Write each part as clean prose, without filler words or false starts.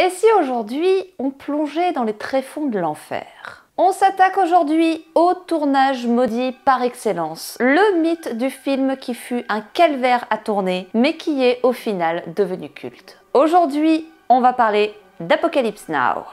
Et si aujourd'hui on plongeait dans les tréfonds de l'enfer? On s'attaque aujourd'hui au tournage maudit par excellence, le mythe du film qui fut un calvaire à tourner, mais qui est au final devenu culte. Aujourd'hui, on va parler d'Apocalypse Now.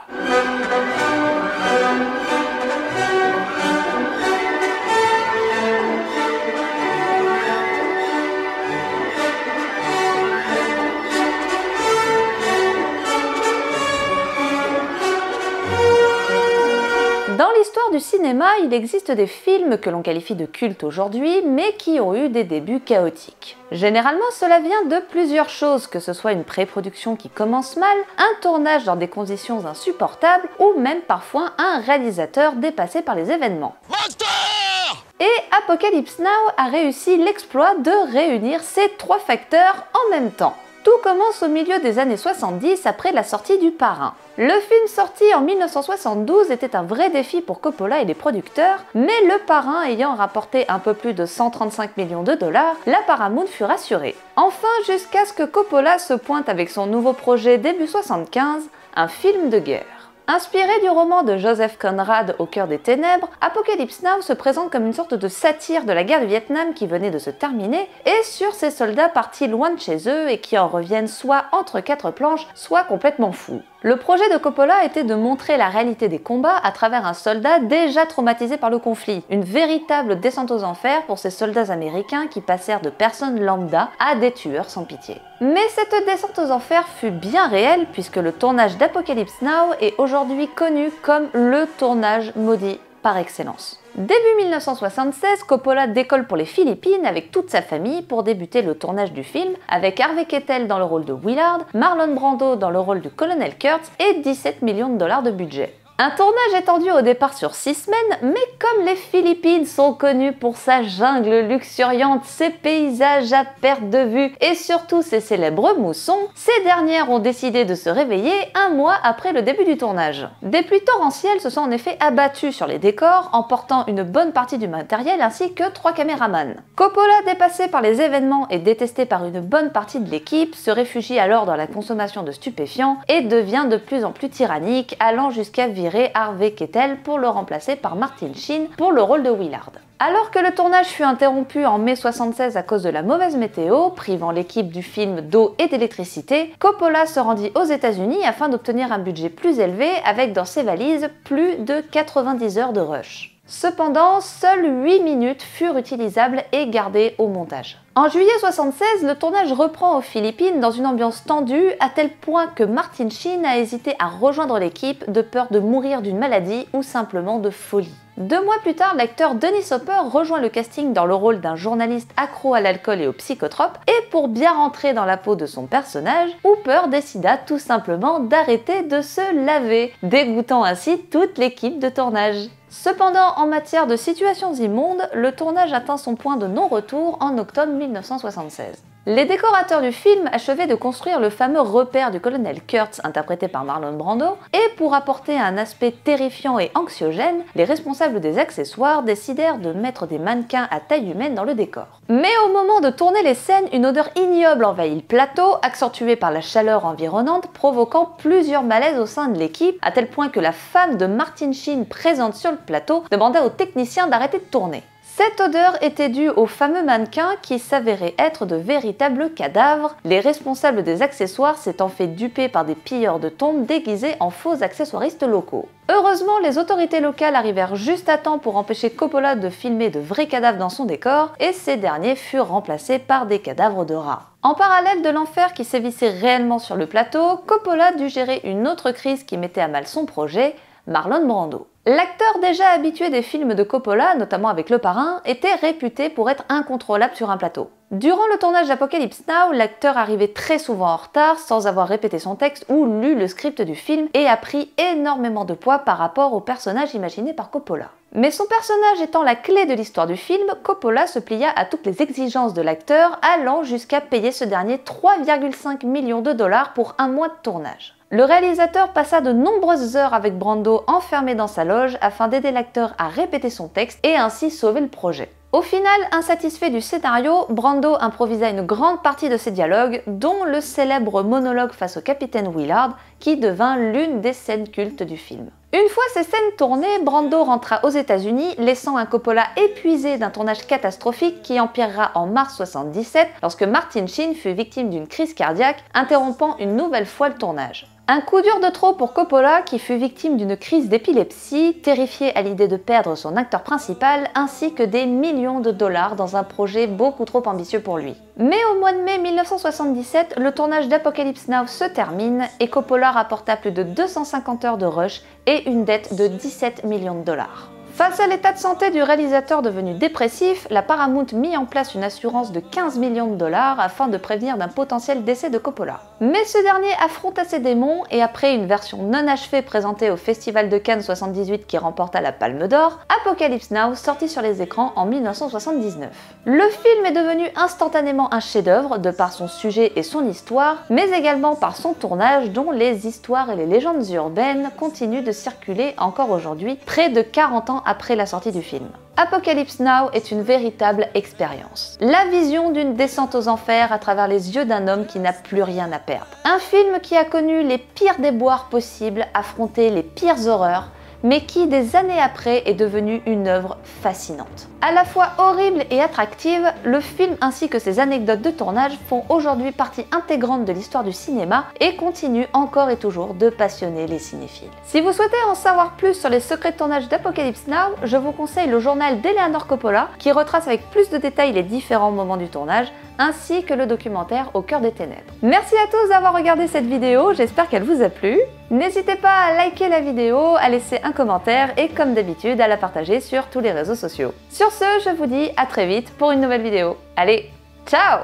Dans l'histoire du cinéma, il existe des films que l'on qualifie de cultes aujourd'hui, mais qui ont eu des débuts chaotiques. Généralement, cela vient de plusieurs choses, que ce soit une pré-production qui commence mal, un tournage dans des conditions insupportables, ou même parfois un réalisateur dépassé par les événements. Et Apocalypse Now a réussi l'exploit de réunir ces trois facteurs en même temps. Tout commence au milieu des années 70 après la sortie du Parrain. Le film sorti en 1972 était un vrai défi pour Coppola et les producteurs, mais le Parrain ayant rapporté un peu plus de 135 millions de dollars, la Paramount fut rassurée. Enfin, jusqu'à ce que Coppola se pointe avec son nouveau projet début 75, un film de guerre. Inspiré du roman de Joseph Conrad Au cœur des ténèbres, Apocalypse Now se présente comme une sorte de satire de la guerre du Vietnam qui venait de se terminer et sur ces soldats partis loin de chez eux et qui en reviennent soit entre quatre planches, soit complètement fous. Le projet de Coppola était de montrer la réalité des combats à travers un soldat déjà traumatisé par le conflit, une véritable descente aux enfers pour ces soldats américains qui passèrent de personnes lambda à des tueurs sans pitié. Mais cette descente aux enfers fut bien réelle puisque le tournage d'Apocalypse Now est aujourd'hui connu comme le tournage maudit par excellence. Début 1976, Coppola décolle pour les Philippines avec toute sa famille pour débuter le tournage du film, avec Harvey Keitel dans le rôle de Willard, Marlon Brando dans le rôle du colonel Kurtz et 17 millions de dollars de budget. Un tournage étendu au départ sur 6 semaines, mais comme les Philippines sont connues pour sa jungle luxuriante, ses paysages à perte de vue et surtout ses célèbres moussons, ces dernières ont décidé de se réveiller un mois après le début du tournage. Des pluies torrentielles se sont en effet abattues sur les décors, emportant une bonne partie du matériel ainsi que 3 caméramans. Coppola, dépassé par les événements et détesté par une bonne partie de l'équipe, se réfugie alors dans la consommation de stupéfiants et devient de plus en plus tyrannique, allant jusqu'à virer Harvey Keitel pour le remplacer par Martin Sheen pour le rôle de Willard. Alors que le tournage fut interrompu en mai 1976 à cause de la mauvaise météo, privant l'équipe du film d'eau et d'électricité, Coppola se rendit aux États-Unis afin d'obtenir un budget plus élevé avec dans ses valises plus de 90 heures de rush. Cependant, seules 8 minutes furent utilisables et gardées au montage. En juillet 1976, le tournage reprend aux Philippines dans une ambiance tendue à tel point que Martin Sheen a hésité à rejoindre l'équipe de peur de mourir d'une maladie ou simplement de folie. 2 mois plus tard, l'acteur Dennis Hopper rejoint le casting dans le rôle d'un journaliste accro à l'alcool et aux psychotropes, et pour bien rentrer dans la peau de son personnage, Hopper décida tout simplement d'arrêter de se laver, dégoûtant ainsi toute l'équipe de tournage. Cependant, en matière de situations immondes, le tournage atteint son point de non-retour en octobre 1976. Les décorateurs du film achevaient de construire le fameux repère du colonel Kurtz, interprété par Marlon Brando, et pour apporter un aspect terrifiant et anxiogène, les responsables des accessoires décidèrent de mettre des mannequins à taille humaine dans le décor. Mais au moment de tourner les scènes, une odeur ignoble envahit le plateau, accentuée par la chaleur environnante, provoquant plusieurs malaises au sein de l'équipe, à tel point que la femme de Martin Sheen présente sur le plateau demanda aux techniciens d'arrêter de tourner. Cette odeur était due aux fameux mannequins qui s'avéraient être de véritables cadavres, les responsables des accessoires s'étant fait duper par des pilleurs de tombes déguisés en faux accessoiristes locaux. Heureusement, les autorités locales arrivèrent juste à temps pour empêcher Coppola de filmer de vrais cadavres dans son décor, et ces derniers furent remplacés par des cadavres de rats. En parallèle de l'enfer qui sévissait réellement sur le plateau, Coppola dut gérer une autre crise qui mettait à mal son projet, Marlon Brando. L'acteur déjà habitué des films de Coppola, notamment avec Le Parrain, était réputé pour être incontrôlable sur un plateau. Durant le tournage d'Apocalypse Now, l'acteur arrivait très souvent en retard sans avoir répété son texte ou lu le script du film et a pris énormément de poids par rapport au personnage imaginé par Coppola. Mais son personnage étant la clé de l'histoire du film, Coppola se plia à toutes les exigences de l'acteur, allant jusqu'à payer ce dernier 3,5 millions de dollars pour un mois de tournage. Le réalisateur passa de nombreuses heures avec Brando enfermé dans sa loge afin d'aider l'acteur à répéter son texte et ainsi sauver le projet. Au final, insatisfait du scénario, Brando improvisa une grande partie de ses dialogues, dont le célèbre monologue face au capitaine Willard, qui devint l'une des scènes cultes du film. Une fois ces scènes tournées, Brando rentra aux États-Unis, laissant un Coppola épuisé d'un tournage catastrophique qui empirera en mars 1977 lorsque Martin Sheen fut victime d'une crise cardiaque, interrompant une nouvelle fois le tournage. Un coup dur de trop pour Coppola qui fut victime d'une crise d'épilepsie, terrifié à l'idée de perdre son acteur principal ainsi que des millions de dollars dans un projet beaucoup trop ambitieux pour lui. Mais au mois de mai 1977, le tournage d'Apocalypse Now se termine et Coppola rapporta plus de 250 heures de rush et une dette de 17 millions de dollars. Face à l'état de santé du réalisateur devenu dépressif, la Paramount mit en place une assurance de 15 millions de dollars afin de prévenir d'un potentiel décès de Coppola. Mais ce dernier affronta ses démons et après une version non achevée présentée au Festival de Cannes 78 qui remporta la Palme d'Or, Apocalypse Now sortit sur les écrans en 1979. Le film est devenu instantanément un chef-d'œuvre de par son sujet et son histoire, mais également par son tournage dont les histoires et les légendes urbaines continuent de circuler encore aujourd'hui, près de 40 ans après la sortie du film. Apocalypse Now est une véritable expérience. La vision d'une descente aux enfers à travers les yeux d'un homme qui n'a plus rien à perdre. Un film qui a connu les pires déboires possibles, affronté les pires horreurs, mais qui, des années après, est devenu une œuvre fascinante. À la fois horrible et attractive, le film ainsi que ses anecdotes de tournage font aujourd'hui partie intégrante de l'histoire du cinéma et continuent encore et toujours de passionner les cinéphiles. Si vous souhaitez en savoir plus sur les secrets de tournage d'Apocalypse Now, je vous conseille le journal d'Eleanor Coppola qui retrace avec plus de détails les différents moments du tournage, ainsi que le documentaire Au cœur des ténèbres. Merci à tous d'avoir regardé cette vidéo, j'espère qu'elle vous a plu. N'hésitez pas à liker la vidéo, à laisser un commentaire et comme d'habitude à la partager sur tous les réseaux sociaux. Sur ce, je vous dis à très vite pour une nouvelle vidéo. Allez, ciao!